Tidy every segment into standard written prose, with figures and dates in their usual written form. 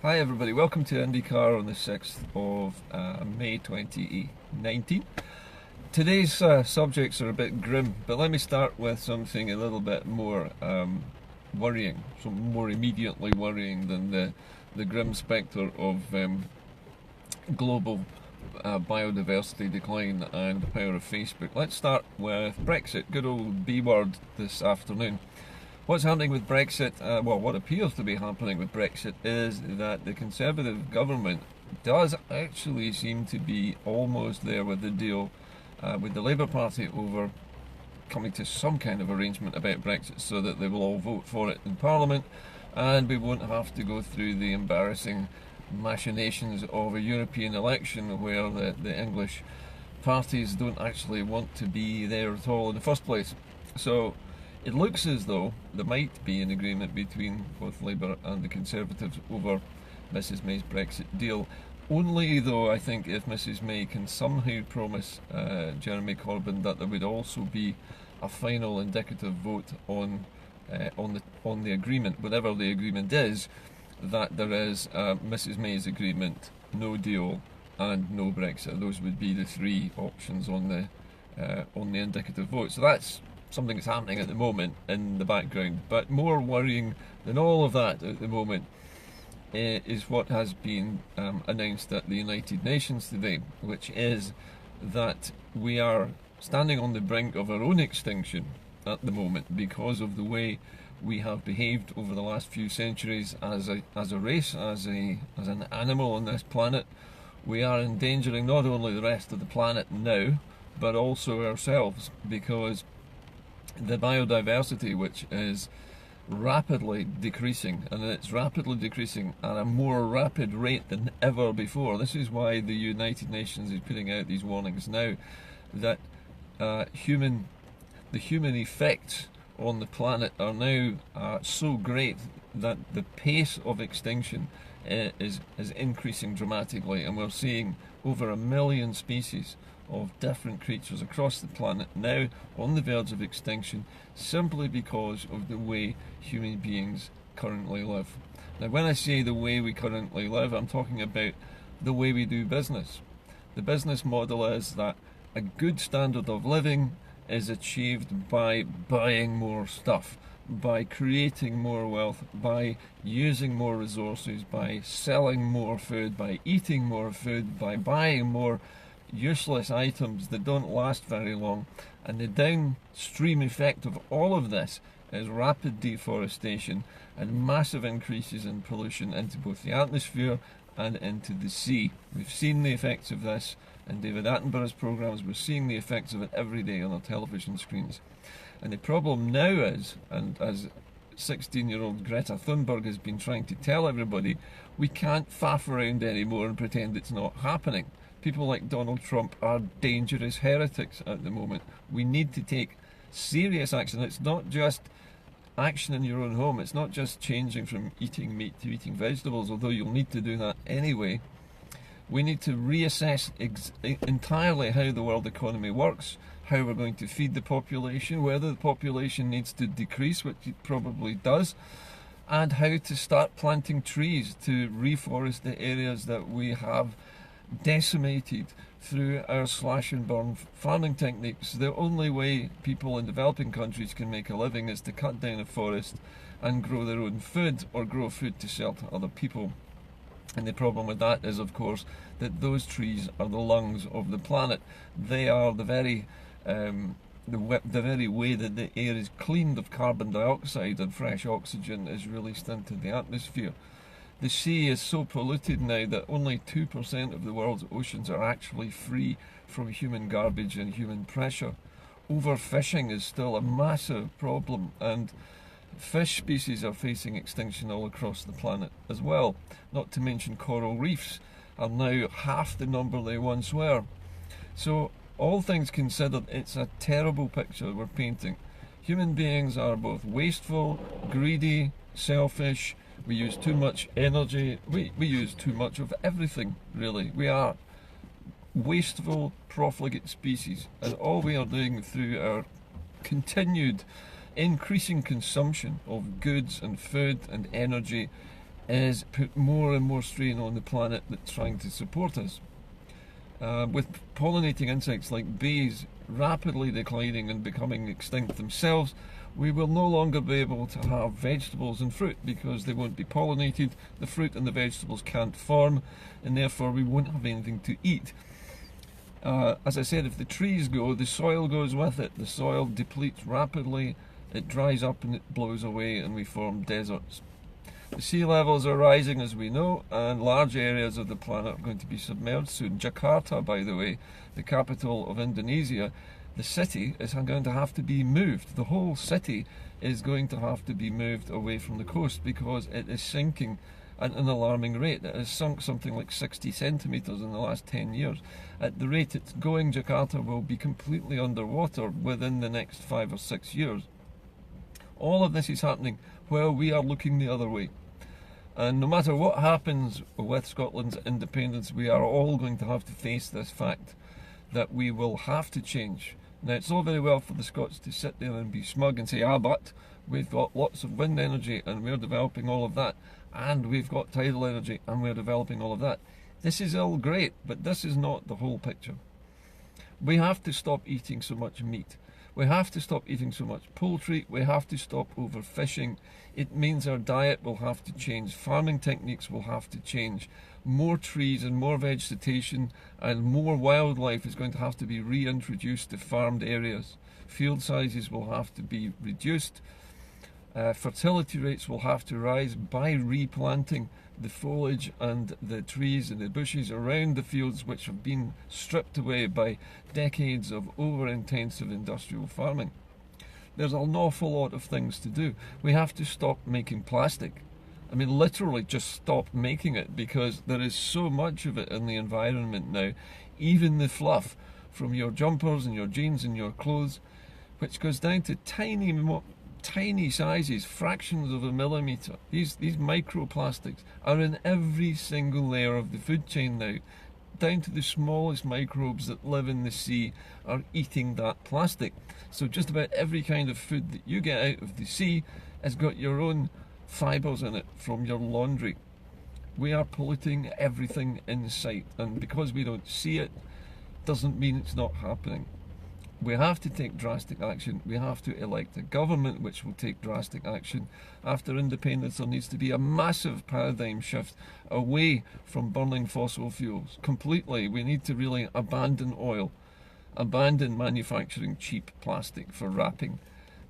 Hi everybody, welcome to IndyCar on the 6th of May 2019. Today's subjects are a bit grim, but let me start with something a little bit more worrying, some more immediately worrying than the grim spectre of global biodiversity decline and the power of Facebook. Let's start with Brexit, good old B word this afternoon. What's happening with Brexit, well, what appears to be happening with Brexit is that the Conservative government does actually seem to be almost there with the deal with the Labour Party over coming to some kind of arrangement about Brexit so that they will all vote for it in Parliament and we won't have to go through the embarrassing machinations of a European election where the English parties don't actually want to be there at all in the first place. So it looks as though there might be an agreement between both Labour and the Conservatives over Mrs May's Brexit deal. Only though I think if Mrs May can somehow promise Jeremy Corbyn that there would also be a final indicative vote on the agreement, whatever the agreement is, that there is Mrs May's agreement, no deal, and no Brexit. Those would be the three options on the indicative vote. So that's something that's happening at the moment in the background. But more worrying than all of that at the moment is what has been announced at the United Nations today, which is that we are standing on the brink of our own extinction at the moment because of the way we have behaved over the last few centuries as a race, as an animal on this planet. We are endangering not only the rest of the planet now, but also ourselves, because the biodiversity, which is rapidly decreasing, and it's rapidly decreasing at a more rapid rate than ever before. This is why the United Nations is putting out these warnings now that the human effects on the planet are now so great that the pace of extinction is increasing dramatically, and we're seeing over 1 million species of different creatures across the planet now on the verge of extinction simply because of the way human beings currently live. Now, when I say the way we currently live, I'm talking about the way we do business. The business model is that a good standard of living is achieved by buying more stuff, by creating more wealth, by using more resources, by selling more food, by eating more food, by buying more useless items that don't last very long. And the downstream effect of all of this is rapid deforestation and massive increases in pollution into both the atmosphere and into the sea. We've seen the effects of this in David Attenborough's programs. We're seeing the effects of it every day on our television screens. And the problem now is, and as 16-year-old Greta Thunberg has been trying to tell everybody, we can't faff around anymore and pretend it's not happening. People like Donald Trump are dangerous heretics at the moment. We need to take serious action. It's not just action in your own home. It's not just changing from eating meat to eating vegetables, although you'll need to do that anyway. We need to reassess entirely how the world economy works, how we're going to feed the population, whether the population needs to decrease, which it probably does, and how to start planting trees to reforest the areas that we have decimated through our slash and burn farming techniques. The only way people in developing countries can make a living is to cut down a forest and grow their own food, or grow food to sell to other people. And the problem with that is, of course, that those trees are the lungs of the planet. They are the very way that the air is cleaned of carbon dioxide and fresh oxygen is released into the atmosphere. The sea is so polluted now that only 2% of the world's oceans are actually free from human garbage and human pressure. Overfishing is still a massive problem, and fish species are facing extinction all across the planet as well. Not to mention coral reefs are now half the number they once were. So all things considered, it's a terrible picture we're painting. Human beings are both wasteful, greedy, selfish. We use too much energy. We use too much of everything, really. We are wasteful, profligate species, and all we are doing through our continued increasing consumption of goods and food and energy is put more and more strain on the planet that's trying to support us. With pollinating insects like bees rapidly declining and becoming extinct themselves, we will no longer be able to have vegetables and fruit because they won't be pollinated, the fruit and the vegetables can't form, and therefore we won't have anything to eat. As I said, if the trees go, the soil goes with it. The soil depletes rapidly, it dries up and it blows away, and we form deserts. The sea levels are rising, as we know, and large areas of the planet are going to be submerged soon. Jakarta, by the way, the capital of Indonesia, the city is going to have to be moved. The whole city is going to have to be moved away from the coast because it is sinking at an alarming rate. It has sunk something like 60 centimetres in the last 10 years. At the rate it's going, Jakarta will be completely underwater within the next 5 or 6 years. All of this is happening while we are looking the other way. And no matter what happens with Scotland's independence, we are all going to have to face this fact that we will have to change. Now, it's all very well for the Scots to sit there and be smug and say, but we've got lots of wind energy and we're developing all of that, and we've got tidal energy and we're developing all of that. This is all great, but this is not the whole picture. We have to stop eating so much meat. We have to stop eating so much poultry. We have to stop overfishing. It means our diet will have to change. Farming techniques will have to change. More trees and more vegetation and more wildlife is going to have to be reintroduced to farmed areas. Field sizes will have to be reduced. Fertility rates will have to rise by replanting the foliage and the trees and the bushes around the fields which have been stripped away by decades of over-intensive industrial farming. There's an awful lot of things to do. We have to stop making plastic. I mean, literally just stop making it, because there is so much of it in the environment now. Even the fluff from your jumpers and your jeans and your clothes, which goes down to tiny sizes, fractions of a millimetre. These microplastics are in every single layer of the food chain now. Down to the smallest microbes that live in the sea are eating that plastic. So just about every kind of food that you get out of the sea has got your own fibres in it from your laundry. We are polluting everything in sight, and because we don't see it, doesn't mean it's not happening. We have to take drastic action. We have to elect a government which will take drastic action. After independence, there needs to be a massive paradigm shift away from burning fossil fuels completely. We need to really abandon oil, abandon manufacturing cheap plastic for wrapping,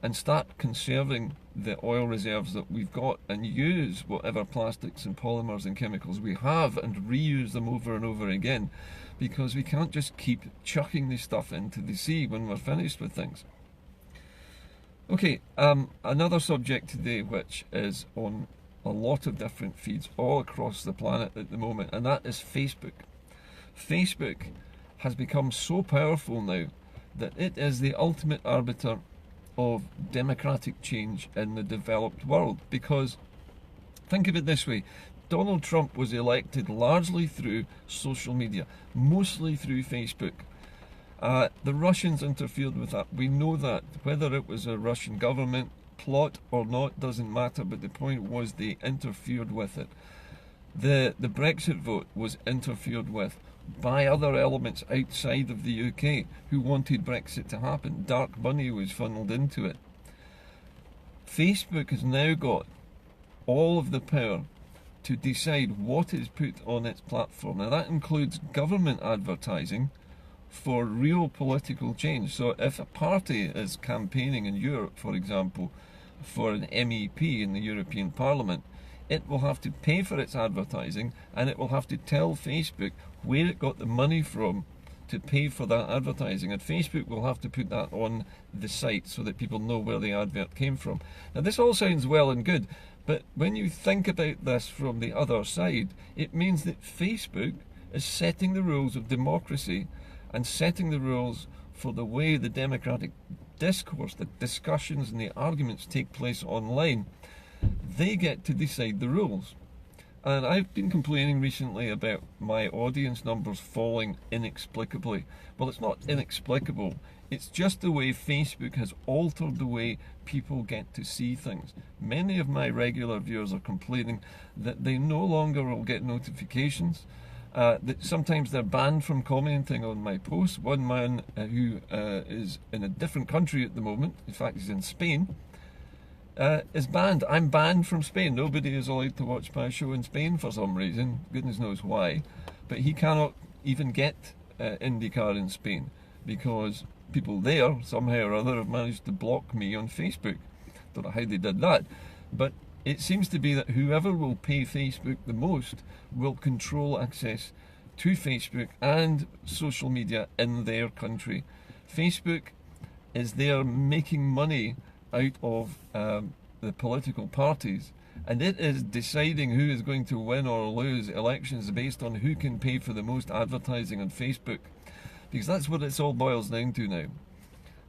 and start conserving the oil reserves that we've got, and use whatever plastics and polymers and chemicals we have and reuse them over and over again, because we can't just keep chucking this stuff into the sea when we're finished with things. Okay, another subject today which is on a lot of different feeds all across the planet at the moment, and that is Facebook. Facebook has become so powerful now that it is the ultimate arbiter of democratic change in the developed world, because think of it this way: Donald Trump was elected largely through social media, mostly through Facebook. The Russians interfered with that. We know that. Whether it was a Russian government plot or not doesn't matter, but the point was they interfered with it. The Brexit vote was interfered with by other elements outside of the UK who wanted Brexit to happen. Dark money was funneled into it. Facebook has now got all of the power to decide what is put on its platform. Now that includes government advertising for real political change. So if a party is campaigning in Europe, for example, for an MEP in the European Parliament, it will have to pay for its advertising, and it will have to tell Facebook where it got the money from to pay for that advertising, and Facebook will have to put that on the site so that people know where the advert came from. Now this all sounds well and good, but when you think about this from the other side, it means that Facebook is setting the rules of democracy and setting the rules for the way the democratic discourse, the discussions and the arguments take place online. They get to decide the rules. And I've been complaining recently about my audience numbers falling inexplicably. Well, it's not inexplicable, It's just the way Facebook has altered the way people get to see things. Many of my regular viewers are complaining that they no longer will get notifications, that sometimes they're banned from commenting on my posts. One man who is in a different country at the moment, in fact he's in Spain, is banned. I'm banned from Spain. Nobody is allowed to watch my show in Spain for some reason. Goodness knows why. But he cannot even get IndyCar in Spain because people there, somehow or other, have managed to block me on Facebook. Don't know how they did that. But it seems to be that whoever will pay Facebook the most will control access to Facebook and social media in their country. Facebook is there making money out of the political parties, and it is deciding who is going to win or lose elections based on who can pay for the most advertising on Facebook, because that's what it all boils down to now.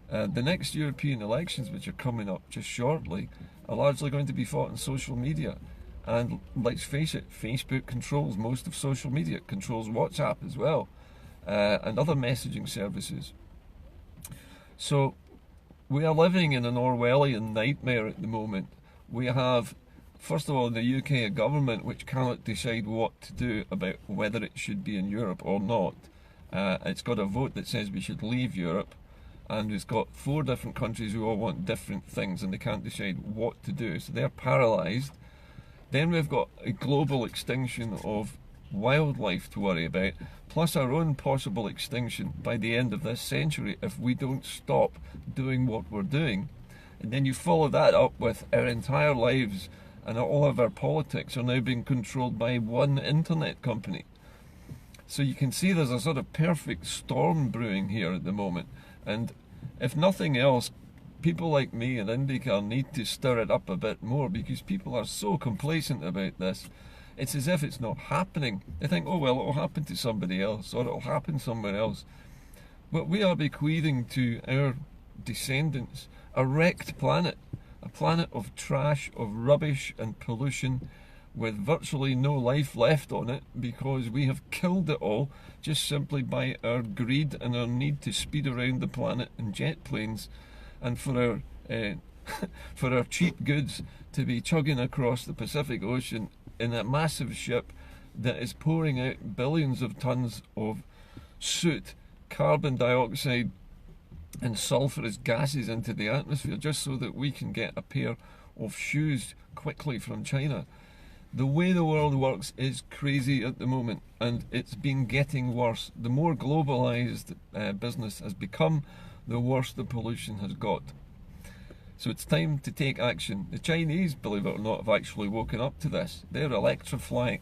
The next European elections, which are coming up just shortly, are largely going to be fought on social media. And let's face it, Facebook controls most of social media. It controls WhatsApp as well, and other messaging services. So we are living in an Orwellian nightmare at the moment. We have, first of all, in the UK, a government which cannot decide what to do about whether it should be in Europe or not. It's got a vote that says we should leave Europe, and it's got 4 different countries who all want different things, and they can't decide what to do, so they're paralysed. Then we've got a global extinction of wildlife to worry about, plus our own possible extinction by the end of this century if we don't stop doing what we're doing. And then you follow that up with our entire lives and all of our politics are now being controlled by one internet company. So you can see there's a sort of perfect storm brewing here at the moment. And if nothing else, people like me and IndyCar need to stir it up a bit more, because people are so complacent about this. It's as if it's not happening. They think, oh well, it'll happen to somebody else, or it'll happen somewhere else. But we are bequeathing to our descendants a wrecked planet, a planet of trash, of rubbish and pollution, with virtually no life left on it, because we have killed it all just simply by our greed and our need to speed around the planet in jet planes, and for our for our cheap goods to be chugging across the Pacific Ocean in a massive ship that is pouring out billions of tons of soot, carbon dioxide and sulphurous gases into the atmosphere just so that we can get a pair of shoes quickly from China. The way the world works is crazy at the moment, and it's been getting worse. The more globalized business has become, the worse the pollution has got. So it's time to take action. The Chinese, believe it or not, have actually woken up to this. They're electrifying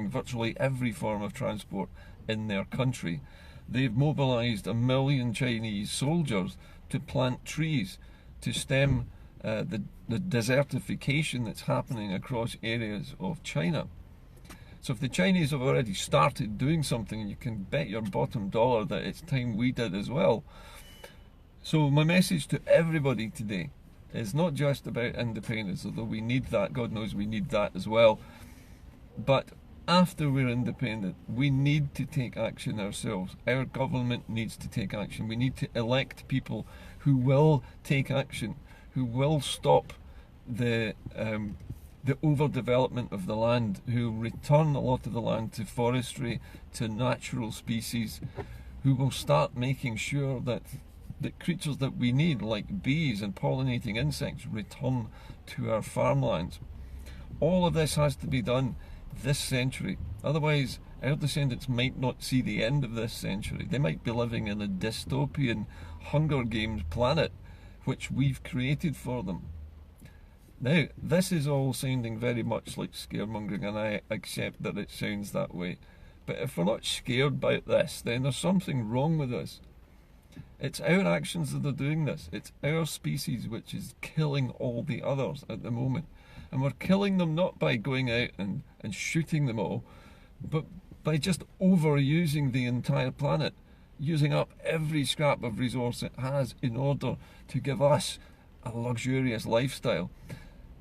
virtually every form of transport in their country. They've mobilized 1 million Chinese soldiers to plant trees to stem the desertification that's happening across areas of China. So if the Chinese have already started doing something, you can bet your bottom dollar that it's time we did as well. So my message to everybody today is not just about independence, although we need that, God knows we need that as well, but after we're independent, we need to take action ourselves. Our government needs to take action. We need to elect people who will take action, who will stop the overdevelopment of the land, who return a lot of the land to forestry, to natural species, who will start making sure that the creatures that we need, like bees and pollinating insects, return to our farmlands. All of this has to be done this century. Otherwise, our descendants might not see the end of this century. They might be living in a dystopian Hunger Games planet, which we've created for them. Now, this is all sounding very much like scaremongering, and I accept that it sounds that way. But if we're not scared by this, then there's something wrong with us. It's our actions that are doing this. It's our species which is killing all the others at the moment. And we're killing them not by going out and shooting them all, but by just overusing the entire planet, using up every scrap of resource it has in order to give us a luxurious lifestyle.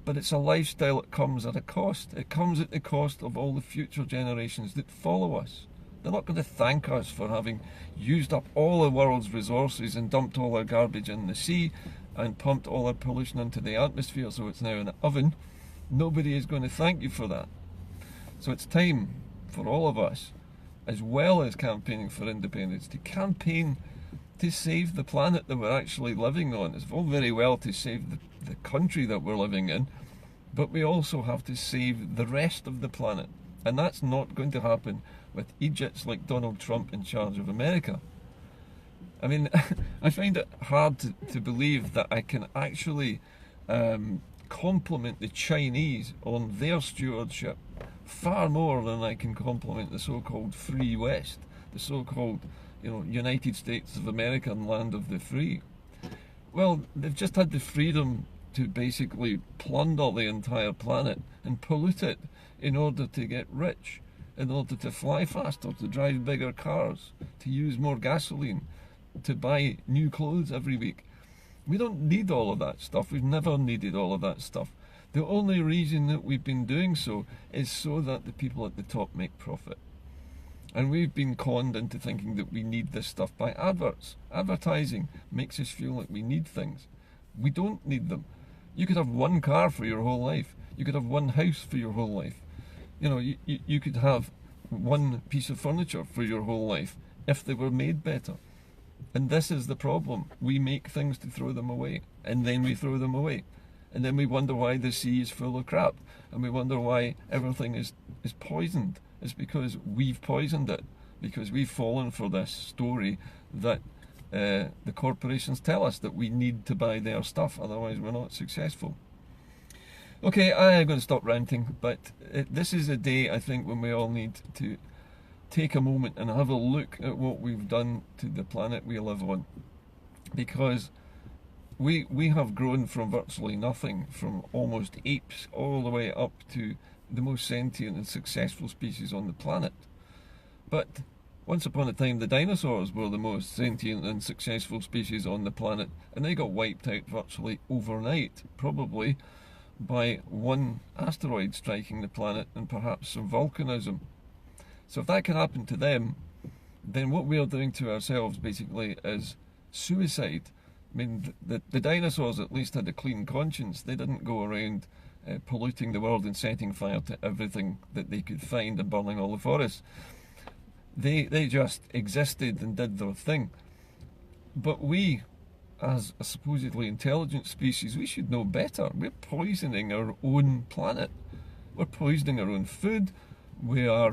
But it's a lifestyle that comes at a cost. It comes at the cost of all the future generations that follow us. They're not going to thank us for having used up all the world's resources and dumped all our garbage in the sea and pumped all our pollution into the atmosphere so it's now in the oven. Nobody is going to thank you for that. So it's time for all of us, as well as campaigning for independence, to campaign to save the planet that we're actually living on. It's all very well to save the country that we're living in, but we also have to save the rest of the planet. And that's not going to happen with idiots like Donald Trump in charge of America. I mean, I find it hard to believe that I can actually compliment the Chinese on their stewardship far more than I can compliment the so-called Free West, the so-called, United States of America and land of the free. Well, they've just had the freedom to basically plunder the entire planet and pollute it in order to get rich, in order to fly faster, to drive bigger cars, to use more gasoline, to buy new clothes every week. We don't need all of that stuff. We've never needed all of that stuff. The only reason that we've been doing so is so that the people at the top make profit. And we've been conned into thinking that we need this stuff by adverts. Advertising makes us feel like we need things. We don't need them. You could have one car for your whole life. You could have one house for your whole life. You could have one piece of furniture for your whole life if they were made better. And this is the problem. We make things to throw them away, and then we throw them away. And then we wonder why the sea is full of crap, and we wonder why everything is poisoned. It's because we've poisoned it, because we've fallen for this story that the corporations tell us that we need to buy their stuff, otherwise we're not successful. Okay, I'm going to stop ranting, but this is a day, I think, when we all need to take a moment and have a look at what we've done to the planet we live on. Because we have grown from virtually nothing, from almost apes all the way up to the most sentient and successful species on the planet. But once upon a time, the dinosaurs were the most sentient and successful species on the planet, and they got wiped out virtually overnight, probably by one asteroid striking the planet and perhaps some volcanism. So if that can happen to them, then what we are doing to ourselves basically is suicide. I mean, the dinosaurs at least had a clean conscience. They didn't go around polluting the world and setting fire to everything that they could find and burning all the forests. They just existed and did their thing. But we, as a supposedly intelligent species, we should know better. We're poisoning our own planet. We're poisoning our own food. We are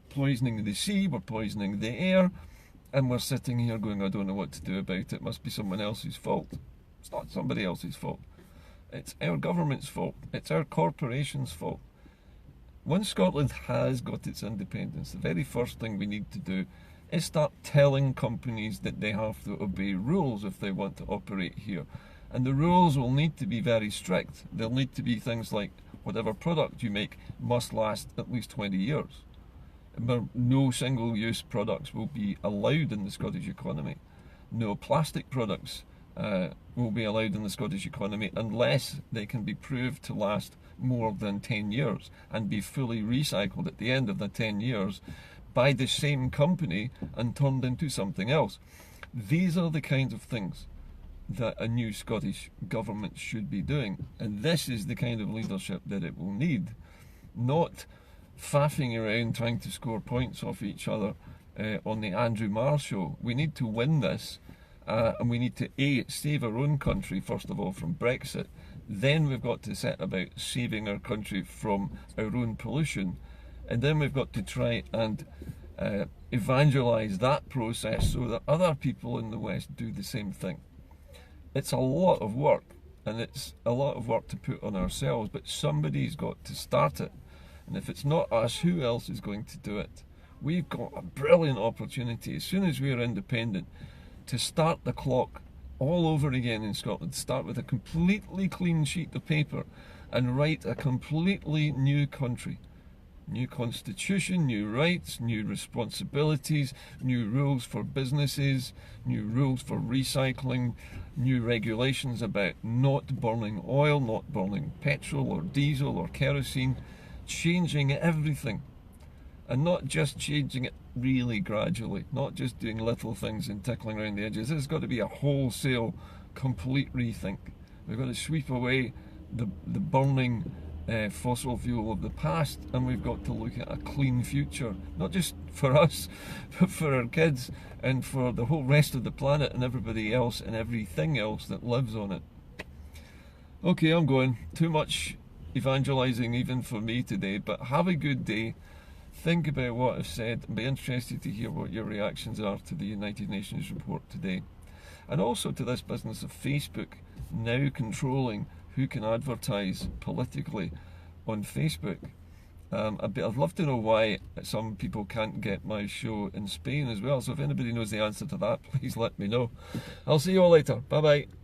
poisoning the sea. We're poisoning the air. And we're sitting here going, I don't know what to do about it. It must be someone else's fault. It's not somebody else's fault. It's our government's fault. It's our corporation's fault. Once Scotland has got its independence, the very first thing we need to do is start telling companies that they have to obey rules if they want to operate here. And the rules will need to be very strict. They'll need to be things like whatever product you make must last at least 20 years. No single-use products will be allowed in the Scottish economy. No plastic products will be allowed in the Scottish economy unless they can be proved to last more than 10 years and be fully recycled at the end of the 10 years by the same company and turned into something else. These are the kinds of things that a new Scottish government should be doing, and this is the kind of leadership that it will need, not faffing around trying to score points off each other on the Andrew Marr show. We need to win this, and we need to save our own country first of all from Brexit. Then we've got to set about saving our country from our own pollution, and then we've got to try and evangelise that process so that other people in the West do the same thing. It's a lot of work, and it's a lot of work to put on ourselves, but somebody's got to start it. And if it's not us, who else is going to do it? We've got a brilliant opportunity as soon as we're independent to start the clock all over again in Scotland. Start with a completely clean sheet of paper and write a completely new country. New constitution, new rights, new responsibilities, new rules for businesses, new rules for recycling, new regulations about not burning oil, not burning petrol or diesel or kerosene, changing everything. and not just changing it really gradually, not just doing little things and tickling around the edges. This has got to be a wholesale, complete rethink. We've got to sweep away the burning fossil fuel of the past, and we've got to look at a clean future, not just for us, but for our kids and for the whole rest of the planet and everybody else and everything else that lives on it. Okay, I'm going. Too much evangelizing even for me today, but have a good day. Think about what I've said and be interested to hear what your reactions are to the United Nations report today. And also to this business of Facebook now controlling who can advertise politically on Facebook. I'd love to know why some people can't get my show in Spain as well. So if anybody knows the answer to that, please let me know. I'll see you all later. Bye bye.